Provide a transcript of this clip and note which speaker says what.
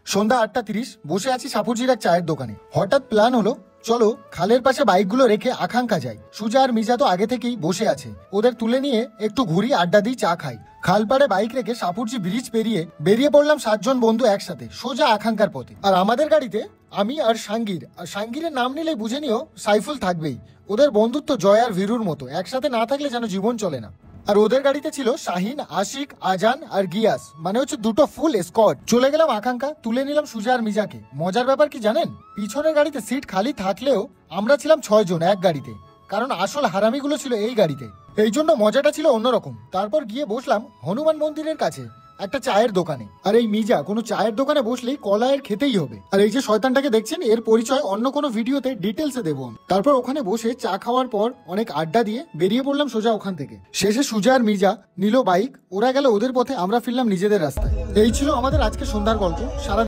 Speaker 1: সন্ধ্যা 8:30 বসে আছি সাপুরজির এক চায়ের দোকানে। হঠাৎ প্ল্যান হলো চলো খালের পাশে বাইকগুলো রেখে আকাঙ্ক্ষা যাই। সুজা আর মিজা তো আগে থেকেই বসে আছে, ওদের তুলে নিয়ে একটু ঘুরি, আড্ডা দিই, চা খাই। খালপাড়ে বাইক রেখে সাপুরজি ব্রিজ পেরিয়ে বেরিয়ে পড়লাম 7 জন বন্ধু একসাথে সোজা আকাঙ্ক্ষার পথে। আর আমাদের গাড়িতে আমি আর সাঙ্গীর। আর সাঙ্গীরের নাম নিলেই বুঝে নিও সাইফুল থাকবেই। ওদের বন্ধুত্ব জয় আর ভিরুর মতো, একসাথে না থাকলে যেন জীবন চলে না। আর ওদের গাড়িতে ছিল শাহিন, আশিক, আজান আর গিয়াস, মানে হচ্ছে দুটো ফুল স্কোয়াড। চলে গেলাম আকাঙ্ক্ষা, তুলে নিলাম সুজা আর মিজাকে। মজার ব্যাপার কি জানেন, পিছনের গাড়িতে সিট খালি থাকলেও আমরা ছিলাম 6 জন এক গাড়িতে, কারণ আসল হারামিগুলো ছিল এই গাড়িতে। এই জন্য মজাটা ছিল অন্যরকম। তারপর গিয়ে বসলাম হনুমান মন্দিরের কাছে একটা চায়ের দোকানে। আর এই মিজা কোনো চায়ের দোকানে বসলেই কলায়ের খেতেই হবে। আর এই যে শয়তানটাকে দেখছেন, এর পরিচয় অন্য কোনো ভিডিওতে ডিটেলসে দেবো। তারপর ওখানে বসে চা খাওয়ার পর অনেক আড্ডা দিয়ে বেরিয়ে পড়লাম সোজা ওখান থেকে। শেষে সুজা আর মিজা নিল বাইক, ওরা গেল ওদের পথে, আমরা ফিরলাম নিজেদের রাস্তায়। এই ছিল আমাদের আজকে সন্ধ্যার গল্প। সারা